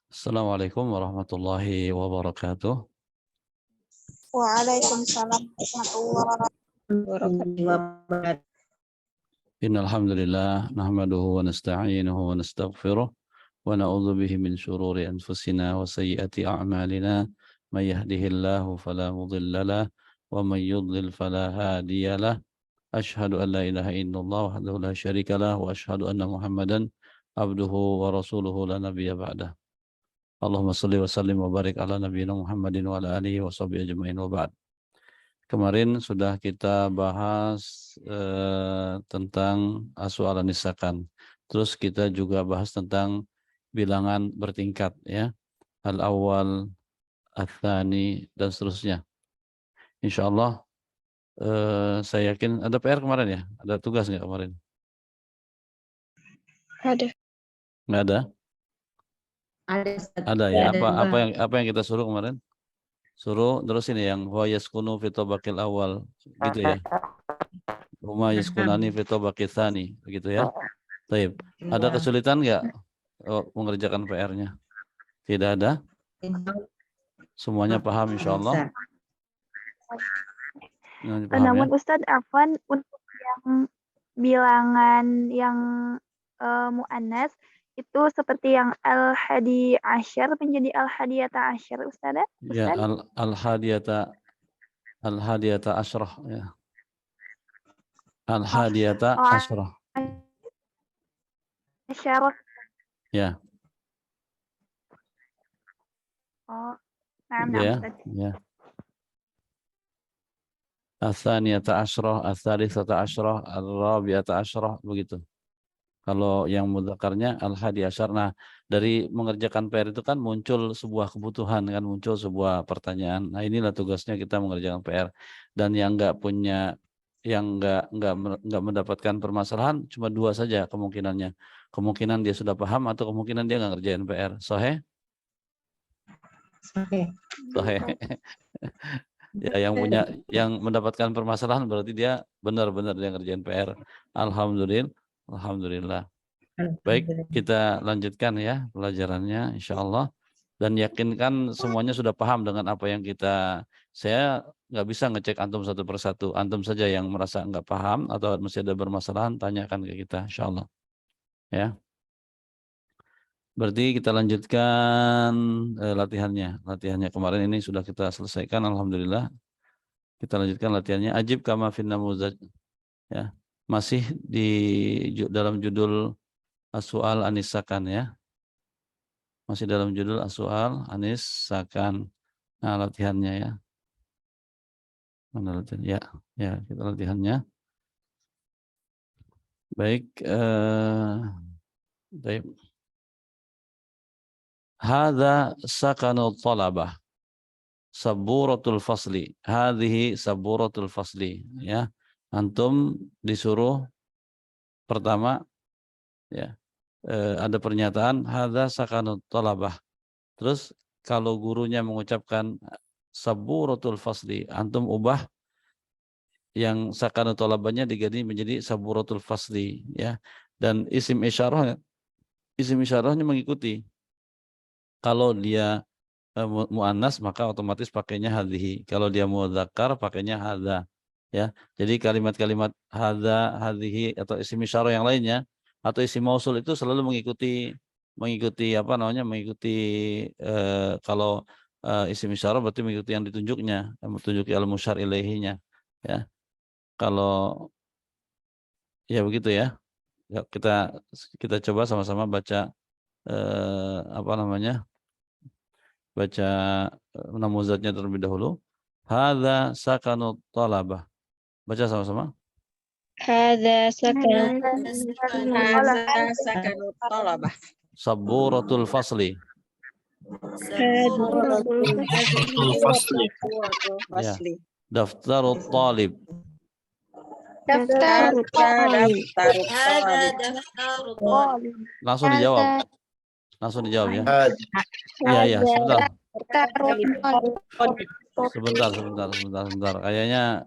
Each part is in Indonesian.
Assalamualaikum warahmatullahi wabarakatuh. Waalaikumsalam warahmatullahi wabarakatuh. Innal hamdalillah nahmaduhu wa nasta'inuhu wa nastaghfiruh wa na'udzu bihi min shururi anfusina wa sayyiati a'malina may yahdihillahu fala mudilla lahu wa may yudlil fala hadiya lahu. Asyhadu an la ilaha illallah wahdahu la syarika lahu wa asyhadu anna Muhammadan abduhu wa rasuluhu la nabiyya ba'dah. Allahumma shalli wa sallim wa barik ala nabiyyina Muhammadin wa ala alihi wa sahbihi ajma'in wa ba'd. Kemarin sudah kita bahas tentang aswalan nisakan. Terus kita juga bahas tentang bilangan bertingkat ya. Al-awwal, al-thani dan seterusnya. Insyaallah saya yakin ada PR kemarin ya? Ada tugas nggak kemarin? Ada. Nggak ada? Ada. Ada ya. Apa yang kita suruh kemarin? Suruh terus ini yang wa yaskunu fi tabaqil awal gitu ya. Huma yaskunani fi tabaqil tsani begitu ya. Baik. Ada kesulitan enggak mengerjakan PR-nya? Tidak ada? Semuanya paham insyaallah. Namun Ustadz Afwan untuk yang bilangan yang muannas itu seperti yang al-hadi asyar menjadi al-hadiyata asyar Ustaz. Ya, al-hadiyata asyrah ya. Al-hadiyata asyrah. Asyarah. Ya. Oh, nah, Ya, Ustaz. ya. Ats-tsaniyata asyrah, ats-tsalitsata asyrah, ar-rabi'ata asyrah begitu. Kalau yang mudzakarnya al-hadi asyar. Nah, dari mengerjakan PR itu kan muncul sebuah kebutuhan kan, muncul sebuah pertanyaan. Nah, inilah tugasnya kita mengerjakan PR. Dan yang enggak punya yang enggak mendapatkan permasalahan cuma dua saja kemungkinannya. Kemungkinan dia sudah paham atau kemungkinan dia enggak ngerjain PR. Sahih? Sahih. Ya, yang mendapatkan permasalahan berarti dia benar-benar dia ngerjain PR. Alhamdulillah. Baik, kita lanjutkan ya pelajarannya insyaallah. Dan yakinkan semuanya sudah paham dengan apa yang saya nggak bisa ngecek antum satu persatu. Antum saja yang merasa nggak paham atau masih ada bermasalahan, tanyakan ke kita insyaallah. Ya. Berarti kita lanjutkan latihannya. Latihannya kemarin ini sudah kita selesaikan alhamdulillah. Kita lanjutkan latihannya. Ajib kama fin namuzaj. Ya. Masih dalam judul as-su'al anisakan ya. Masih dalam judul as-su'al anisakan. Nah, latihannya ya. Mana latihan? Ya, kita latihannya. Baik, baik. Hadza sakanu talabah. Saburatul fasli. Hadhihi saburatul fasli, ya. Antum disuruh pertama ya. Ada pernyataan hadza sakanu talabah. Terus kalau gurunya mengucapkan saburatul fasli, antum ubah yang sakanu talabahnya diganti menjadi saburatul fasli ya. Dan isim isyarahnya mengikuti. Kalau dia muannas maka otomatis pakainya hadhihi. Kalau dia mudzakkar pakainya hadza ya. Jadi kalimat-kalimat hadza, hadhihi atau isim isyarah yang lainnya atau isim mausul itu selalu mengikuti apa namanya? Kalau isim isyarah berarti mengikuti yang ditunjuknya, yang menunjuki al-musyar ilaihinya ya. Kalau ya begitu ya. Ya, kita coba sama-sama baca apa namanya? Baca namuzatnya terlebih dahulu. Hadza sakanu talabah. Baca sama-sama. Hadza sakanu talabah. Saburatul fasli. Ya. Daftarut talib. Daftarut talib. Langsung dijawab. Langsung dijawab ya. Iya, sebentar. Sebentar. Kayaknya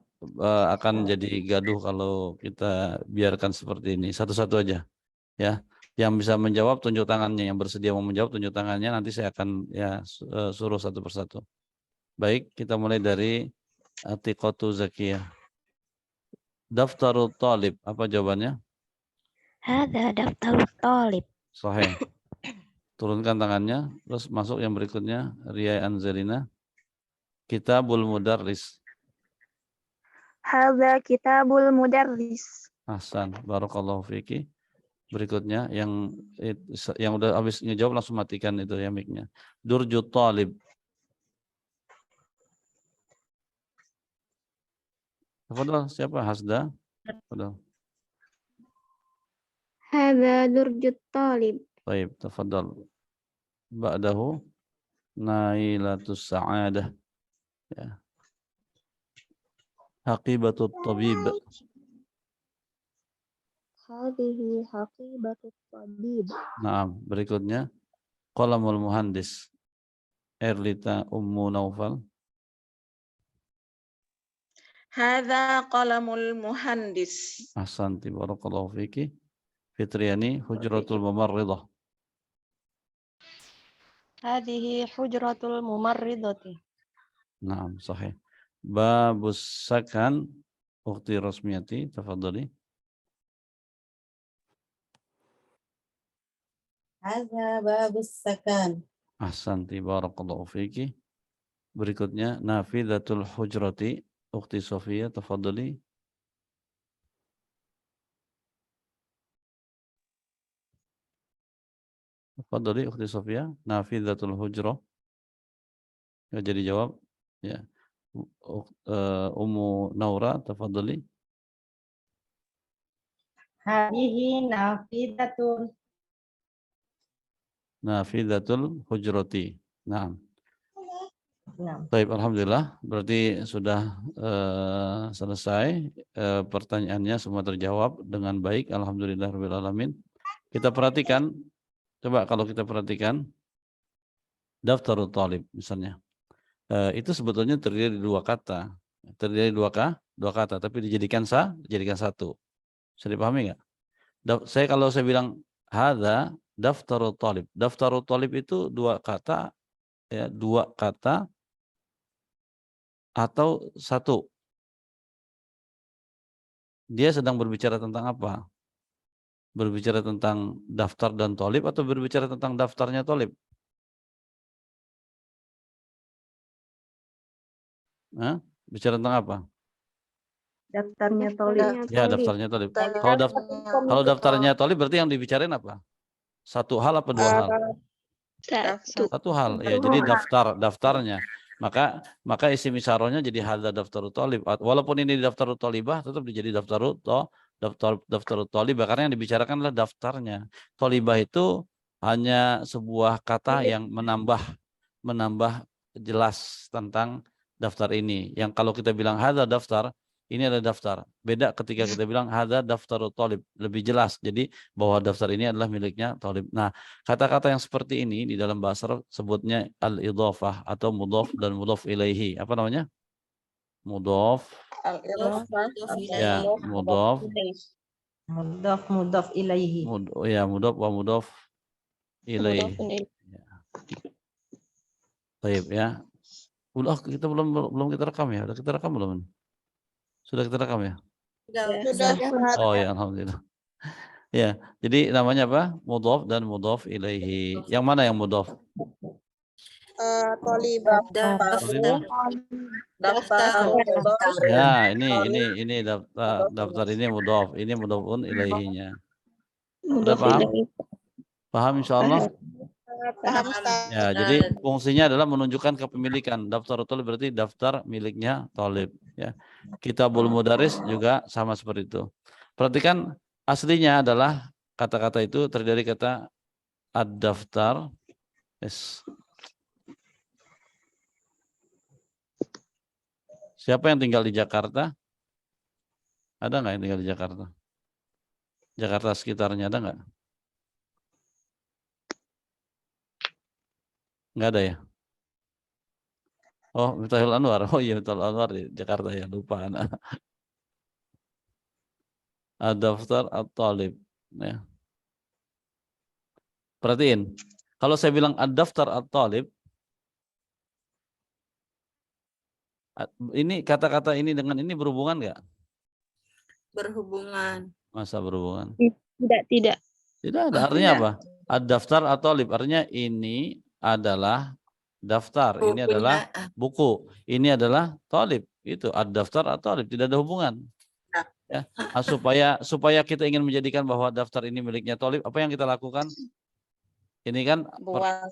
akan jadi gaduh kalau kita biarkan seperti ini. Satu-satu aja. Ya. Yang bisa menjawab tunjuk tangannya, yang bersedia mau menjawab tunjuk tangannya, nanti saya akan ya suruh satu persatu. Baik, kita mulai dari Atiqatu Zakiyah. Daftarut Talib, apa jawabannya? Hadza daftarut talib. Sahih. Turunkan tangannya, terus masuk yang berikutnya, Ria Anzalina. Kitabul Mudarris. Hadza kitabul mudarris. Ahsan, barakallahu fiki. Berikutnya yang udah habis ngejawab langsung matikan itu ya mic-nya. Durjut Talib. Tafadhal, siapa? Hasda? Tafadhal. Hadza durjut talib. Baik, tafadhal. Ba'dahu Nailatus Sa'adah. Ya. Haqibatut Tabib. Hadhihi haqibatut tabib. Nah, berikutnya Qalamul Muhandis. Erlita Ummu Naufal. Hadza qalamul muhandis. Ahsanti, barakallahu fiki. Fitriani Hujratul Mumarridah. Hadhihi hujratul mumarridati. Naam, sahih. Babus Sakan Ukhti Rasmiyati, tafadhali. Hadza babus sakan. Ahsanti, barakallahu fiki. Berikutnya Nafidatul Hujrati Ukhti Sofia, tafadhali. Tafadhali Ukhti Sofia, Nafidatul Hujrah. Ya, jadi jawab. Ya. Ummu Naura, tafadhali. Hadhihi nafidatun. Nafidatul Hujrati. Naam. Nah, Baik, alhamdulillah. Berarti sudah selesai pertanyaannya, semua terjawab dengan baik. Alhamdulillahirabbil alamin. Kita perhatikan, coba kalau kita perhatikan Daftarut Talib misalnya. Itu sebetulnya terdiri dari dua kata. Terdiri dari dua kata, tapi dijadikan satu. Bisa dipahami nggak? Kalau saya bilang hadza Daftarut Talib. Daftarut Talib itu dua kata, ya, dua kata atau satu. Dia sedang berbicara tentang apa? Berbicara tentang daftar dan tolib atau berbicara tentang daftarnya tolib? Hah? Bicara tentang apa? daftarnya tolib. Ya, daftarnya tolib. Kalau daftarnya tolib berarti yang dibicarain apa? Satu hal apa dua hal? Satu hal. Ya, jadi daftarnya. Maka isim isyarahnya jadi hadza daftarut tolib. Walaupun ini daftarut tolibah tetap jadi daftarut tolibah karena yang dibicarakan adalah daftarnya. Tolibah itu hanya sebuah kata yang menambah jelas tentang daftar ini. Yang kalau kita bilang hadza daftar, ini adalah daftar. Beda ketika kita bilang hadza daftarut tolib, lebih jelas. Jadi bahwa daftar ini adalah miliknya tolib. Nah, kata-kata yang seperti ini di dalam bahasa Arab sebutnya al-idhafah atau mudhaf dan mudhaf ilaihi. Apa namanya? Mudhaf. Ya, mudhaf. Mudhaf ilaihi. Ya, mudhaf wa mudhaf ilaihi. Ya. Baik ya. Udah kita belum kita rekam ya? Udah kita rekam belum? Sudah kita rekam ya? Sudah. Oh ya, alhamdulillah. Ya, jadi namanya apa? Mudhaf dan mudhaf ilaihi. Yang mana yang mudhaf? Tolibah. Daftar. Ya, ini daftar ini mudhaf, ini mudhafun ilaihinya. Sudah paham? Paham insyaallah? Paham, Ustaz. Ya, jadi fungsinya adalah menunjukkan kepemilikan. Daftar tolib berarti daftar miliknya tolib. Ya, Kitabul Mudarris juga sama seperti itu. Perhatikan aslinya adalah kata-kata itu terdiri dari kata ad-daftar. Yes. Siapa yang tinggal di Jakarta? Ada nggak yang tinggal di Jakarta? Jakarta sekitarnya ada nggak? Nggak ada ya? Oh, Miftahul Anwar. Oh iya, Miftahul Anwar di Jakarta ya, lupa anak. Ad-daftar at-talib. Ya. Perhatiin. Kalau saya bilang ad-daftar at-talib, ini kata-kata ini dengan ini berhubungan nggak? Berhubungan. Masa berhubungan? Tidak. Tidak ada. Oh, Artinya tidak. apa? Ad-daftar at-talib. Artinya ini adalah daftar. Ini adalah buku. Ini adalah talib. Itu ad-daftar at-talib. Tidak ada hubungan. Ya. Nah, supaya kita ingin menjadikan bahwa daftar ini miliknya talib, apa yang kita lakukan? Ini kan Buang.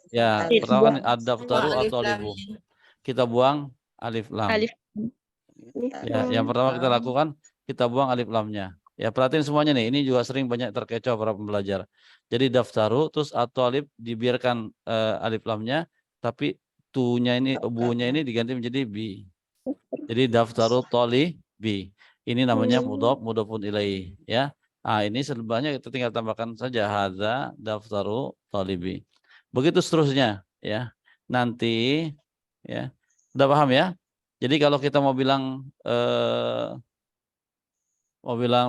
pertama kan ad-daftaru at-talibu. Kita buang alif lam. Ya, yang pertama kita lakukan, kita buang alif lamnya. Ya, perhatiin semuanya nih. Ini juga sering banyak terkecoh para pembelajar. Jadi daftaru terus at-talib dibiarkan alif lamnya, tapi tu-nya ini, bu-nya ini diganti menjadi bi. Jadi daftaru talibi. Ini namanya mudhafun ilaih, ya. Ah, ini sebenarnya kita tinggal tambahkan saja hadza daftaru talibi. Begitu seterusnya, ya. Nanti ya. Udah paham ya? Jadi kalau kita mau bilang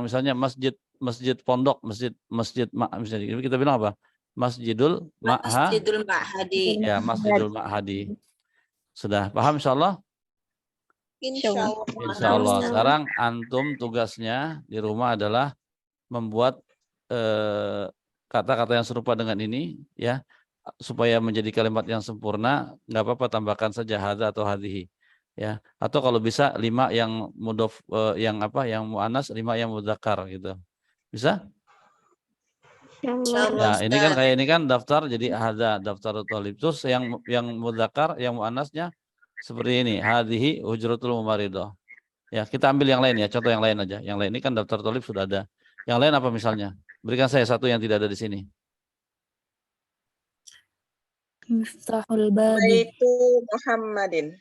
misalnya masjid pondok, masjid misalnya kita bilang apa? Masjidul Ma'hadi. ya, Masjidul Ma'hadi. Sudah paham insyaallah? Insyaallah. Insyaallah. Sekarang antum tugasnya di rumah adalah membuat kata-kata yang serupa dengan ini, ya, supaya menjadi kalimat yang sempurna. Nggak apa-apa, tambahkan saja hadza atau hadhihi, ya. Atau kalau bisa 5 yang mudhof, yang muannas, 5 yang mudzakkar gitu. Bisa? Ya, ini kan kayak ini kan daftar, jadi hadza daftarut thalib. Terus yang mudzakkar, yang muannasnya seperti ini, hadhihi hujratul mumaridhah. Ya, kita ambil yang lain ya, contoh yang lain aja. Yang lain ini kan daftar thalib sudah ada. Yang lain apa misalnya? Berikan saya satu yang tidak ada di sini. Miftahul babi. Baitu Muhammadin.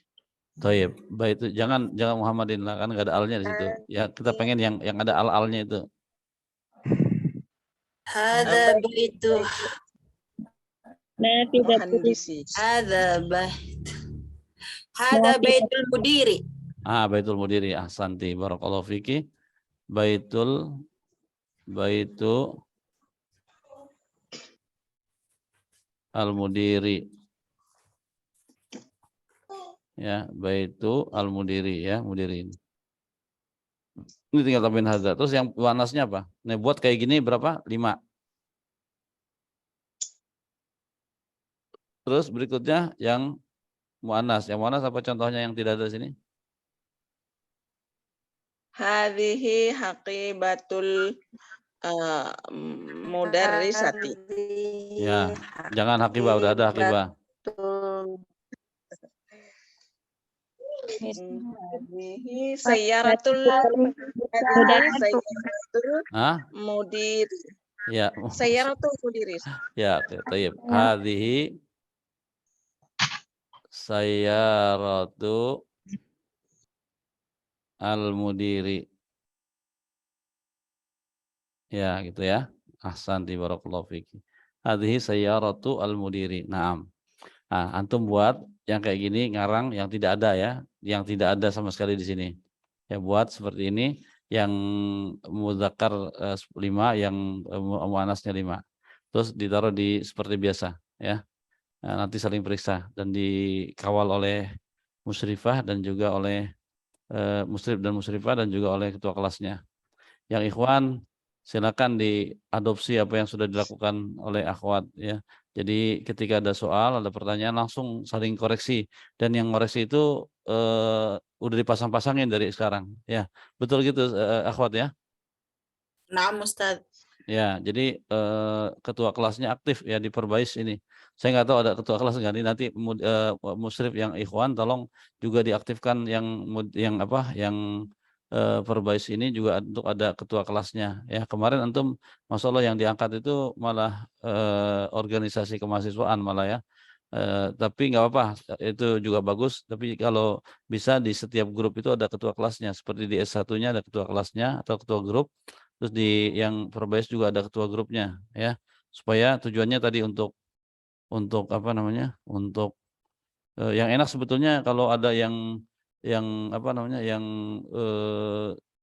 Thayyib. Baik, itu jangan Muhammadin lah, kan enggak ada alnya di situ. Ya, kita pengen yang ada al-alnya itu. Hadza baitu muhandisi. Hadza baitul mudiri. Ah, baitul mudiri. Ahsanti, barakallahu fiki. Baitu al-mudiri. Ya, baitu al-mudiri, ya, mudirin. Ini tinggal tambahin hadza. Terus yang muannasnya apa? Nah, buat kayak gini berapa? 5. Terus berikutnya yang muannas. Yang muannas apa contohnya yang tidak ada di sini? Hadhihi haqibatul mudarrisati. Ya, jangan haqibah, udah ada haqibah. Hadhihi sayyaratul mudir. Ya. Sayyaratul mudiri. Ya, tayyib. Hadhihi sayyaratu al-mudiri. Ya, gitu ya. Ahsanti, barakallahu fiki. Hadhihi sayyaratu al-mudiri. Naam. Nah, antum buat yang kayak gini, ngarang yang tidak ada ya, yang tidak ada sama sekali di sini. Ya, buat seperti ini, yang mudzakkar 5, yang muannasnya 5. Terus ditaruh di seperti biasa ya. Nah, nanti saling periksa dan dikawal oleh musyrifah dan juga oleh musyrif dan musyrifah dan juga oleh ketua kelasnya. Yang ikhwan silakan diadopsi apa yang sudah dilakukan oleh akhwat ya. Jadi ketika ada soal, ada pertanyaan, langsung saling koreksi, dan yang koreksi itu udah dipasang-pasangin dari sekarang ya. Betul gitu akhwat ya? Naam Ustaz. Ya, jadi ketua kelasnya aktif ya di Perbais ini. Saya nggak tahu ada ketua kelas nggak, nanti musyrif yang ikhwan tolong juga diaktifkan yang Perbais ini juga untuk ada ketua kelasnya ya. Kemarin antum Masya Allah yang diangkat itu malah organisasi kemahasiswaan malah ya. Tapi nggak apa-apa, itu juga bagus. Tapi kalau bisa di setiap grup itu ada ketua kelasnya, seperti di S1-nya ada ketua kelasnya atau ketua grup. Terus di yang Perbais juga ada ketua grupnya ya. Supaya tujuannya tadi untuk apa namanya? Untuk yang enak sebetulnya kalau ada yang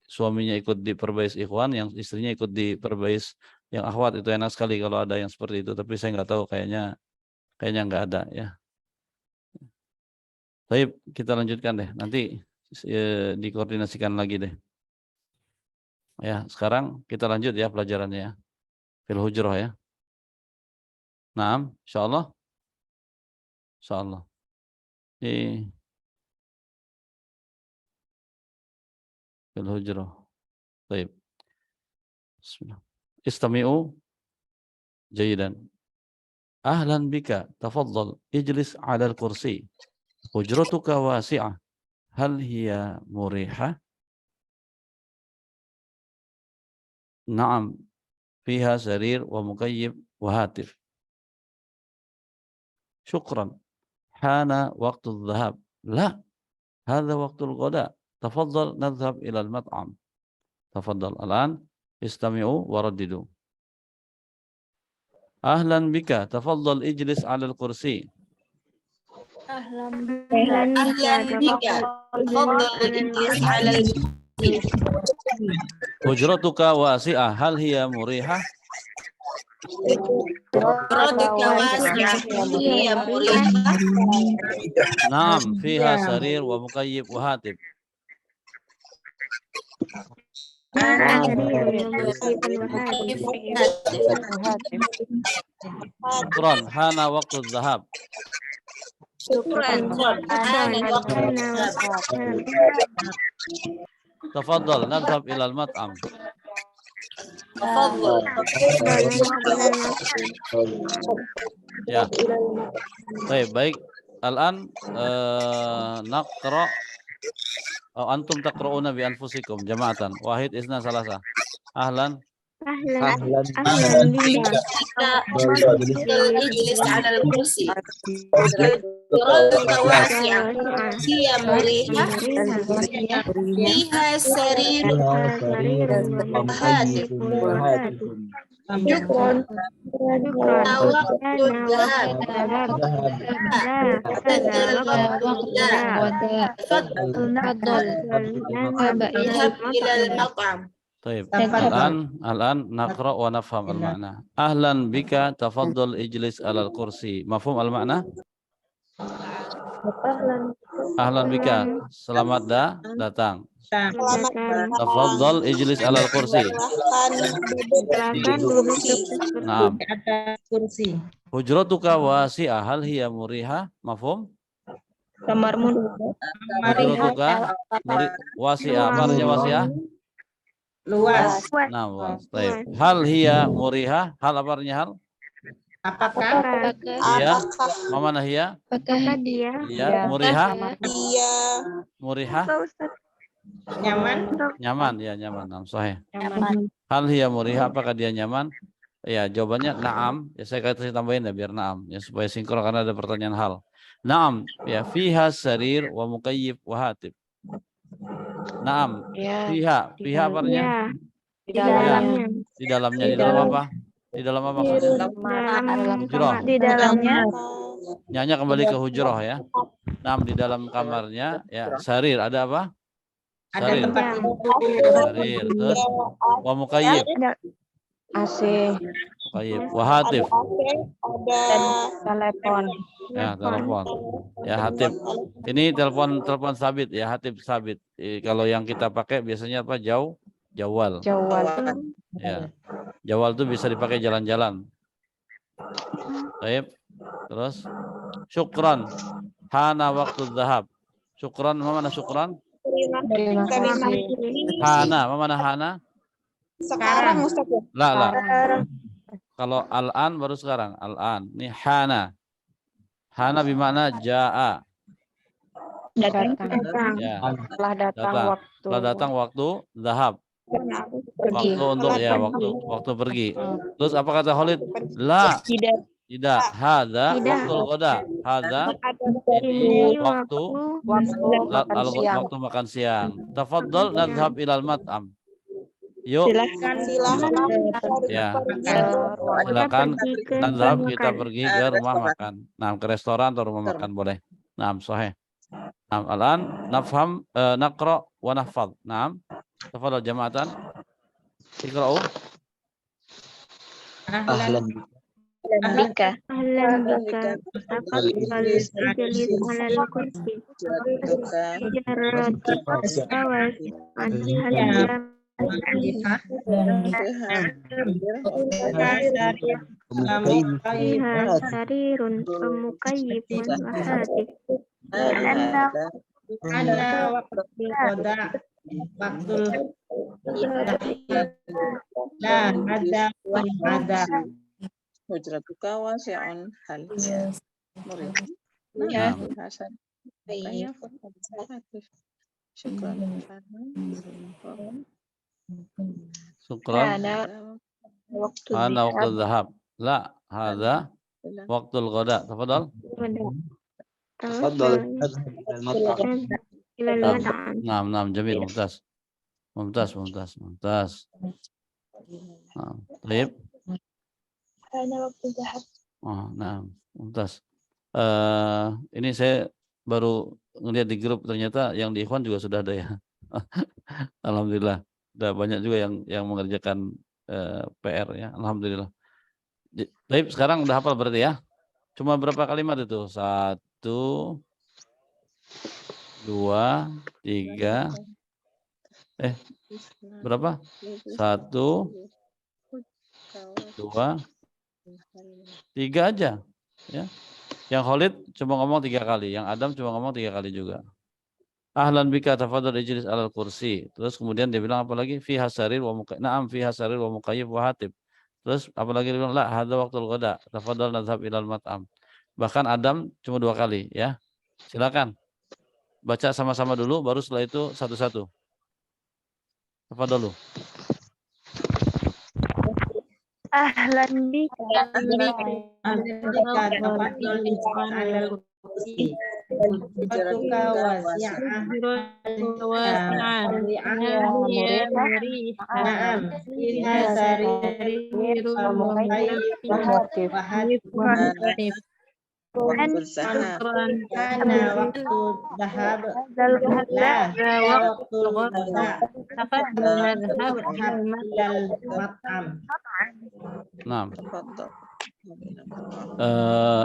suaminya ikut di Perbais Ikhwan, yang istrinya ikut di Perbais Yang akhwat itu enak sekali kalau ada yang seperti itu, tapi saya nggak tahu, kayaknya nggak ada ya. Baik, kita lanjutkan deh. Nanti dikoordinasikan lagi deh. Ya, sekarang kita lanjut ya pelajarannya ya. Fil hujrah ya. Naam, insyaallah. Insyaallah. Fil hujrah. Baik. Bismillah. Istami'u jayidan. Ahlan bika, tafaddal, ijlis 'ala al-kursi. Hujratuka wasi'ah. Hal hiya murihah? Naam, fiha sarir wa mukayyib wa hatif. Syukran. Hana waqtu dhahab. La, hadha waqtul ghada. Tafaddal nadhhab ila al-mat'am. Tafaddal. Al-an istami'u wa raddidu. Ahlan bika, tafaddal ijlis 'ala al-kursi. Ahlan bika, tafaddal ijlis 'ala al-kursi. Hujratuka wasi'ah, hal hiya murihah? Hujratuka wasi'ah, hal hiya murihah? Naam, fiha sarir wa mukayyib wa hatif. Syukran, hana waqtu dhahab. Syukran. Hana waqtu dhahab. Tafaddal, nadhhab ila al-mat'am. Tafaddal. Ya. Baik. Al-an naqra antum taqra'una bi anfusikum jama'atan. Wahid isna salasa. Ahlan bika, tafaddal ijlis 'ala al-kursi. Hujratuka wasi'ah, hiya murihah? Fiha sarir wa hatif. Syukran. Waqtu dhahab. Tafaddal. Idhab ila al-mat'am. Taib. Al-an naqra wa nafham al-ma'na. Ahlan bika, tafaddal ijlis 'ala al-kursi. Mafhum al-ma'na? Ahlan bika, selamat datang. Tafaddal ijlis 'ala al-kursi. Naam. kursi. Hujratuka wasi'ah, hal hiya murihah? Mafhum? kamarmu Hujratuka wasi'ah, apa artinya wasi'ah? Luas. Nah, luas. Baik. Hal hiya murihah? Hal apa artinya hal? Apakah Iya. Mana hiya? apakah dia Iya. Murihah? Iya. Murihah? nyaman? Nyaman, ya nyaman. Naam, sahih. nyaman Hal hiya murihah, apakah dia nyaman? Ya, jawabannya na'am. Ya, saya kasih tambahin ya biar na'am. Ya, supaya sinkron karena ada pertanyaan hal. Na'am, ya fiha sarir wa mukayyib wa hatif. Na'am. Ya, Fiha apa artinya? di dalamnya. Di dalamnya. Di dalam apa? Di dalam apa maksudnya? Hujrah. di dalamnya Nyanya kembali ke hujrah ya. Na'am, di dalam kamarnya ya sarir. Ada apa? Ada Sarir. tempat tidur. Sarir. Terus wa mukayyib. AC, Mukayyib. Wa hatif. dan telepon. Ya, telepon. Ya, hatif. Ini telepon sabit ya, hatif sabit. Kalau yang kita pakai biasanya apa? Jawal. Jawal. Ya. Jawal itu bisa dipakai jalan-jalan. Baik. Terus syukran. Hana waktu dhahab. Syukran, mana syukran? Terima kasih. Hana, mana hana? Sekarang Ustaz. La. Kalau al-an baru sekarang. Al-an. Ini hana. Hana bermakna jaa. datang Ya. Telah datang Datang. waktu. Setelah datang waktu dhahab. Pergi. Waktu untuk ya waktu pergi. Terus apa kata Khalid? La. Tidak. Hada waktu qada. Hada ini waktu waktu makan siang. Tafaddal nadhhab ilal mat'am. Yuk. Ya. Silakan nadhhab kita pergi ke rumah makan. Nah, ke restoran atau rumah makan boleh. Naam, sahih. Naam, al-an nafham naqra wa nahfaz. Naam. Tafadhal jama'atan. Iqra'u. Ahlan Bika. Ahlan bika. Tafadhal ijlis alal kursi. Jarratik kawas. Hal Arifah. fiha sarirun wa mukayyifun wa hatif. Ana waktu qada waktu tahiyat la ada wal ada Hujratuka wasi'un hal murid. Naam. Hasan. Kayaknya aktif. Syukran. Syukran. Waktu Hada waktu dhahab. La, hada waktu al-ghada. Tafadhal. Tafadhal ilal mat'am. Naam, jamil, mumtaz. Mumtaz. Naam. Baik. Ana waktu zahab. Oh, naam, mumtaz. Ini saya baru ngelihat di grup, ternyata yang di Ikhwan juga sudah ada ya. Alhamdulillah. Udah banyak juga yang mengerjakan PR ya. Alhamdulillah. Baik, sekarang udah hafal berarti ya. Cuma berapa kalimat itu? 1, 2, 3. Berapa? 1, 2, 3 aja. Ya. Yang Khalid cuma ngomong 3 kali. Yang Adam cuma ngomong 3 kali juga. Ahlan bika tafadhal ijlis alal kursi. Terus kemudian dia bilang apa lagi? Fi hasarir wa muqayyib. Naam fi hasarir wa muqayyib wa hatib. Terus apa lagi dia bilang? La hadza waqtul ghada. Tafadhal nadhhab ilal mat'am. Bahkan Adam cuma 2 kali ya. Silakan. Baca sama-sama dulu baru setelah itu satu-satu. Tafadhalu. Ahlan bika. Hujratuka wasi'ah Naam fiha sarirun Ana waktu dhahab la waktu qada dhahab ilal mat'am. Naam.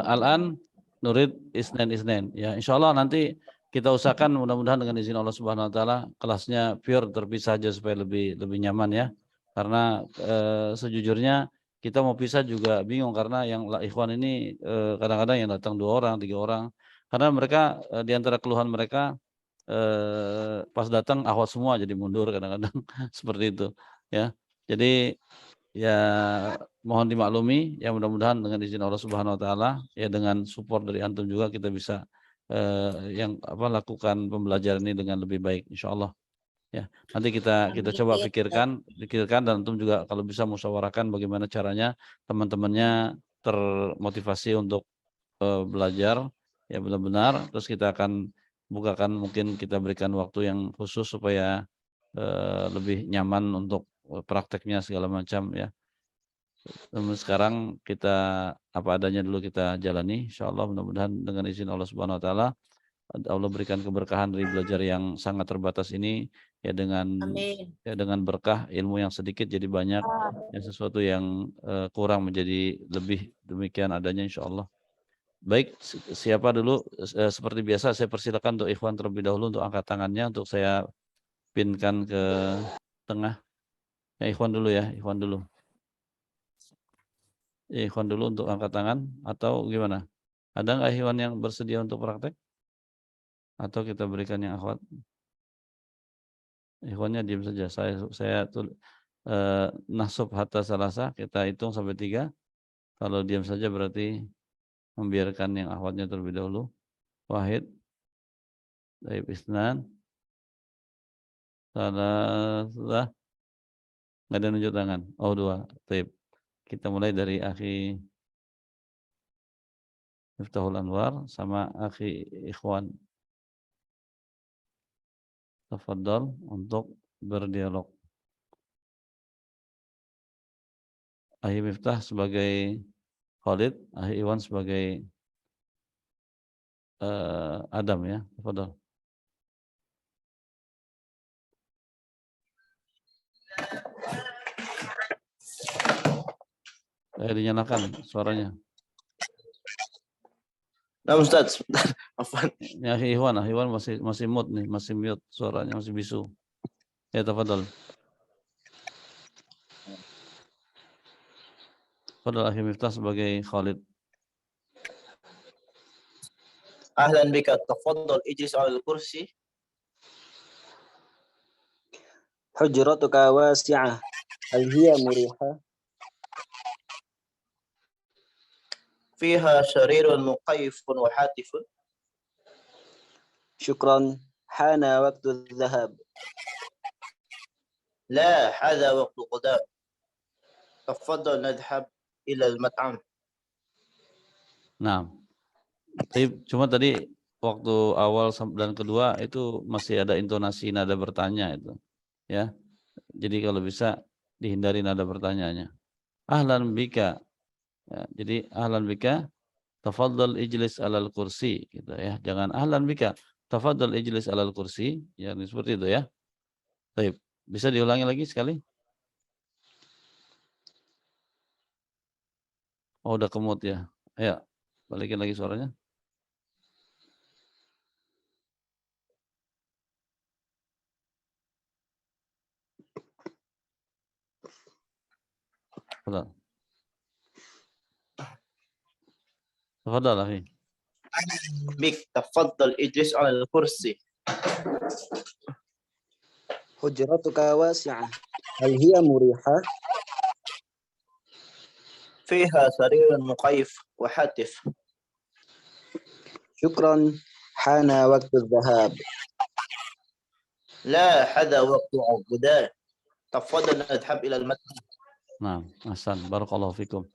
Al-an nurid isnen ya, insyaallah nanti kita usahakan mudah-mudahan dengan izin Allah Subhanahu wa taala kelasnya pure terpisah aja supaya lebih nyaman ya, karena sejujurnya kita mau pisah juga bingung karena yang ikhwan ini kadang-kadang yang datang 2 orang 3 orang, karena mereka di antara keluhan mereka pas datang akhwat semua jadi mundur kadang-kadang seperti itu ya. Jadi ya mohon dimaklumi ya, mudah-mudahan dengan izin Allah Subhanahu wa taala ya, dengan support dari antum juga kita bisa lakukan pembelajaran ini dengan lebih baik insyaallah ya. Nanti kita coba pikirkan dan antum juga kalau bisa musyawarahkan bagaimana caranya teman-temannya termotivasi untuk belajar ya benar-benar. Terus kita akan bukakan, mungkin kita berikan waktu yang khusus supaya lebih nyaman untuk prakteknya segala macam ya. Namun sekarang kita apa adanya dulu kita jalani, insyaallah mudah-mudahan dengan izin Allah Subhanahu wa taala Allah berikan keberkahan dari belajar yang sangat terbatas ini ya, dengan berkah ilmu yang sedikit jadi banyak, yang sesuatu yang kurang menjadi lebih, demikian adanya insyaallah. Baik, siapa dulu? Seperti biasa saya persilakan untuk ikhwan terlebih dahulu untuk angkat tangannya, untuk saya pinkan ke tengah. Ya ikhwan dulu ya, ikhwan dulu. Ikhwan dulu untuk angkat tangan atau gimana? Ada nggak ikhwan yang bersedia untuk praktek? Atau kita berikan yang akhwat? Ikhwannya diam saja. Saya nahsub hatta salasa, kita hitung sampai 3. Kalau diam saja berarti membiarkan yang akhwatnya terlebih dahulu. Wahid, taib isnan, salah, nggak ada nunjuk tangan. Oh 2, taib. Kita mulai dari akhi Miftahul Anwar sama akhi Ikhwan. Tafadhal untuk berdialog. Akhi Miftah sebagai Khalid, akhi Iwan sebagai Adam ya. Tafadhal. Dinyalakan suaranya. Nah, Ustaz. Afwan. Ya, Ikhwan masih mute nih, masih mute suaranya, masih bisu. Ya, tafadhol. Tafadhol Akhi Miftah sebagai Khalid. Ahlan bika, tafaddal ijlis 'ala al-kursi. Hujratuka wasi'ah. Hal hiya murihah? Fiha sarirun muqayyifun wa hatifun. Syukran. Hana waktu dhahab. La, hadha waqtu qada. Tafaddal nadhhab ila al-mat'am. Nah, cuma tadi waktu awal dan kedua itu masih ada intonasi nada bertanya itu, ya. Jadi kalau bisa dihindari nada bertanyanya. Ahlan bika. Ya, jadi ahlan bika, tafadhal ijlis 'alal kursi gitu ya. Jangan ahlan bika, tafadhal ijlis 'alal kursi, ya seperti itu ya. Baik, bisa diulangi lagi sekali? Oh, udah kemut ya. Ayo, balikin lagi suaranya. Tafadhal. Tafadhal akhi. Bik, tafaddal ijlis 'ala al-kursi. Hujratuka wasi'ah. Hal hiya murihah? Fiha sarirun muqayyif wa hatif. Syukran. Hana waktu dhahab. La, hadha waqtu qada. Tafaddal nadhhab ila al-mat'am. Nah, ahsan, barakallahu fikum.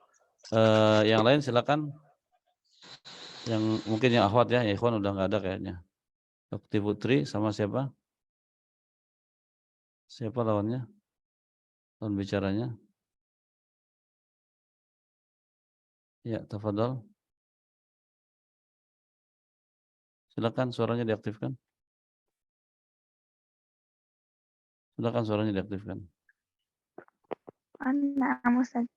Yang lain silakan. Yang mungkin yang akhwat ya, ikhwan udah nggak ada kayaknya. Ukti Putri sama siapa? Siapa lawannya? Lawan bicaranya? Ya, tafadhal. Silakan suaranya diaktifkan. Silakan suaranya diaktifkan. Na'am Ustaz.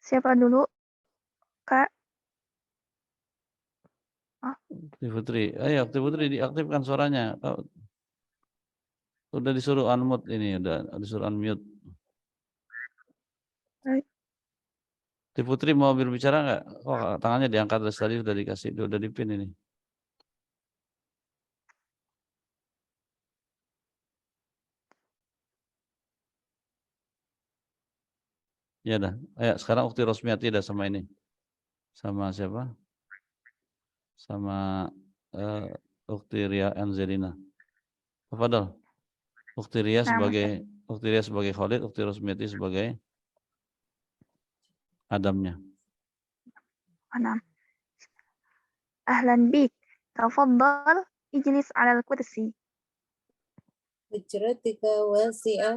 Siapa dulu, Kak? Ukti Putri, ayo Ukti Putri diaktifkan suaranya. Udah disuruh unmute ini, udah disuruh unmute. Baik. Ukti Putri mau berbicara nggak? Oh, tangannya diangkat dari tadi, udah dikasih, udah dipin ini. Ya dah. Ayo sekarang Ukti Rosmiati dah sama ini. Sama siapa? Sama Ukti Ria Anzelina. Tafadhal. Ukti Ria sebagai Khalid, Ukti Rosmiati sebagai Adamnya. Na'am. Ahlan bik. Tafadhal ijlis 'alal kursi. Hujratika wasi'ah.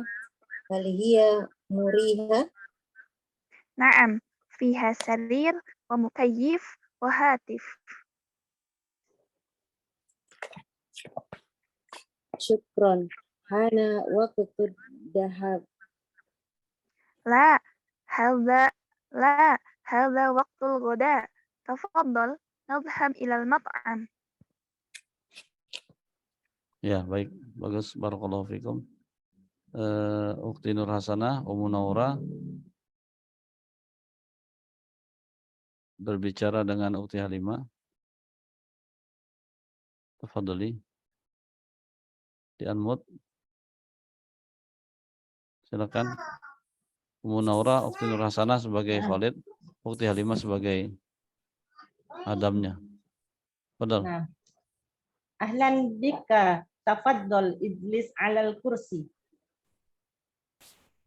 Hal hiya murihah? Na'am. Fiha sarir wa mukayyif wa hatif. Syukran. Hana waqtu dhahab. La, hadha waqtul ghada. Tafadhal nadhhab ila al-mat'am. Ya, baik. Bagus, barakallahu fikum. Ukti Nur Hasanah, Ummu Naura berbicara dengan Ukti Halimah. Tafadhali. Di unmute. Silakan. Ummu Naura, Ukti Nur Hasanah sebagai Khalid, Ukti Halimah sebagai Adamnya. Betul. Nah. Ahlan bika, tafaddal ijlis 'alal kursi.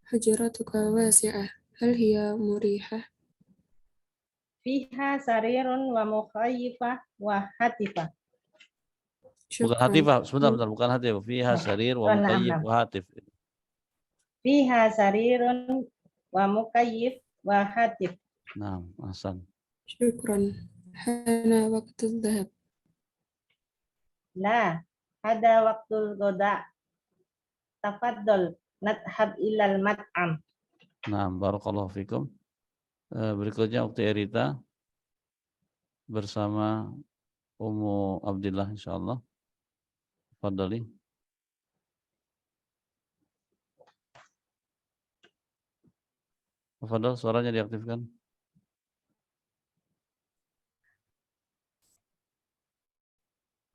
Hujratuka wasi'ah. Hal hiya murihah? Fiha sarirun wa mukhayyifah wa hatifah. Bukan hatifah, sebentar, bukan hatifah. Fiha sarir wa mukayyif wa hatif. Fiha sarirun wa mukayyif wa hatif. Nah, ahsan. Syukran. Hana waktu dhahab. La, hada waktul goda. Tafaddal nadhhab ilal mat'am. Nah, barakallahu fikum. Berikutnya Ukti Erita bersama Ummu Abdillah insyaallah. Fadhali. Fadhal, suaranya diaktifkan.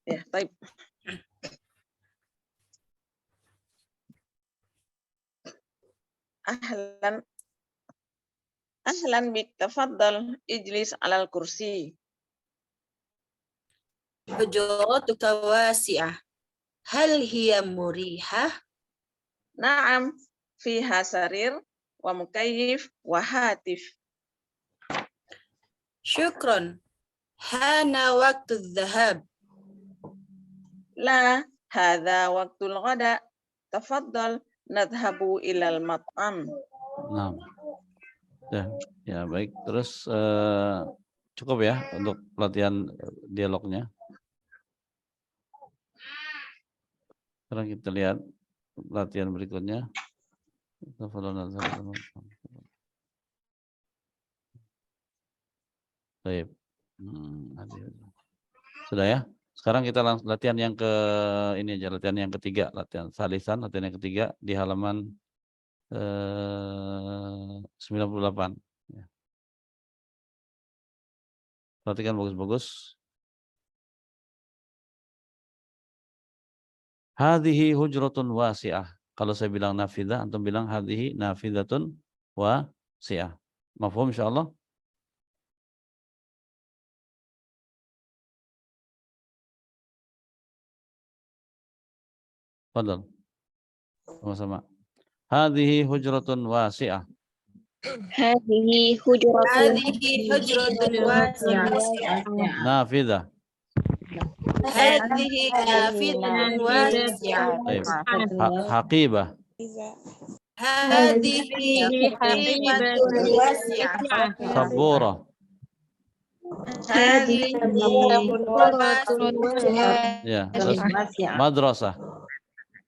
Ya, baik. Ahlan bik, tafaddal ijlis alal kursi. Hujratuka wasi'ah. Hal hiya murihah? Na'am, fiha sarir wa mukayyif wa hatif. Syukran. Hana waktu dhahab. La, hadha waktul ghada. Tafaddal nadhhabu ilal mat'am. Nah. Ya, baik. Terus cukup ya untuk latihan dialognya. Sekarang kita lihat latihan berikutnya. Baik. Sudah ya? Sekarang kita langsung latihan yang ini aja, latihan yang ketiga, latihan salisan, latihan yang ketiga di halaman 98. Ya. Perhatikan bagus-bagus. Hadhihi hujratun wasi'ah. Kalau saya bilang nafidah, antum bilang hadhihi nafidatun wasi'ah. Mafhum insyaallah? Fadal. Sama-sama. Hadhihi hujratun wasi'ah. Hadhihi hujratun wasi'ah. Nafidah. Hadhihi nafidatun wasi'ah. Haqibah. Hadhihi haqibatun wasi'ah. Sabura. Hadhihi haqibatun wasi'ah. Ya, terus madrasah.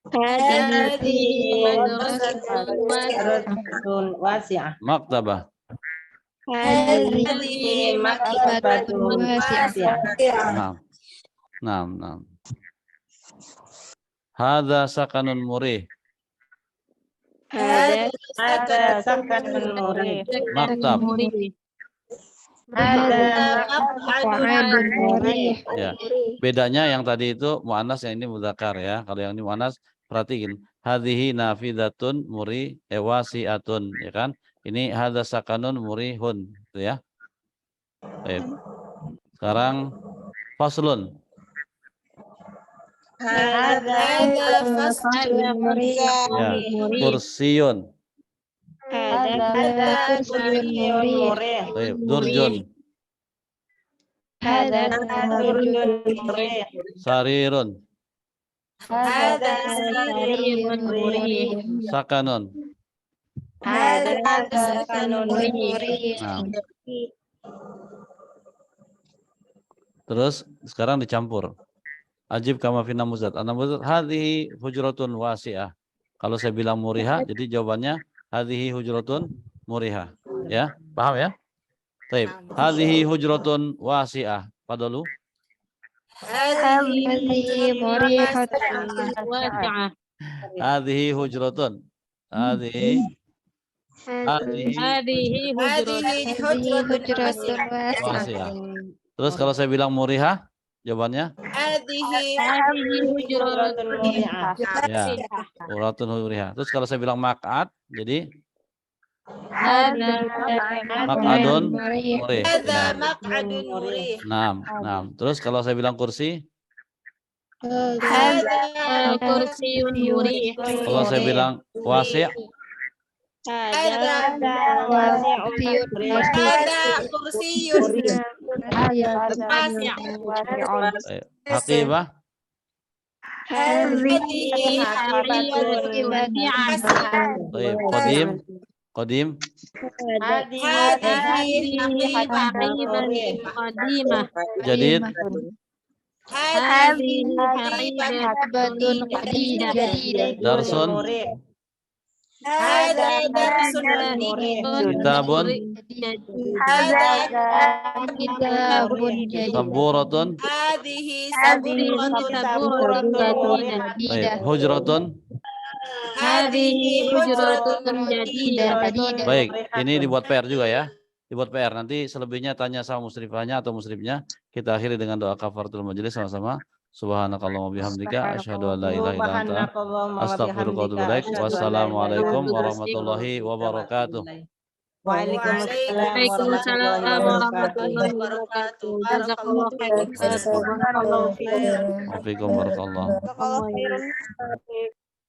Hadhihi madrasatun wasi'ah. Maktabah. Hadhihi maktabatun wasi'ah. Naam. Hadza sakanun murih. Hadza sakanun murih. Maktab. Ya. Bedanya yang tadi itu muannas, yang ini mudzakar ya. Kalau yang ini muannas, perhatiin. Hadhihi nafidatun wasi'atun, ya kan? Ini hadza sakanun murihun, gitu ya. Baik. Sekarang faslun. Hadza faslun murih. Ya, kursiyun. Hadza kursiyun murih. Baik, durjun. Hadza durjun murih. Sarirun. Hadza sarirun murih. Sakanun. Hadza sakanun murih. Nah. Terus sekarang dicampur. Ajib kama fi namuzat. Namuzat hadhihi hujratun wasi'ah. Kalau saya bilang muriha, jadi jawabannya hadhihi hujratun muriha. Ya, paham ya? Baik. Hadhihi hujratun wasi'ah. Fadalu. Hadhihi murihatun wasi'ah. Hadhihi hujratun. Hadhihi hujratun wasi'ah. Terus kalau saya bilang muriha, jawabannya Hadhihi hujratun murihah. ya, hujratun muriha. Terus kalau saya bilang maq'ad, jadi maq'adun murih. Hadza maq'adun murih. Naam. Terus kalau saya bilang kursi, Hadza kursiyyun murih. kalau saya bilang wasi', Hadza kursiyyun wasi'. haqibah, Hadhihi haqibatun wasi'ah. qadim, Hadhihi haqibatun qadimah. jadid, Hadhihi haqibatun jadidah. darsun, Hada darsun jadidun. Kitabun. Kitabun jadid. Saburatun. Hadhihi Saburatun Baik. Hujratun. Hadhihi hujratun jadidah. Baik, ini dibuat PR juga ya. Dibuat PR. Nanti selebihnya tanya sama musrifahnya atau musrifnya. Kita akhiri dengan doa kafaratul majelis sama-sama. Subhanakallahumma bihamdika asyhadu an la ilaha illa anta astaghfiruka wa atubu ilaik. Wassalamualaikum warahmatullahi wabarakatuh. Waalaikumsalam warahmatullahi wabarakatuh. Jazakallahu khairan. Wafikum barakallah. Jazakallahu khairan.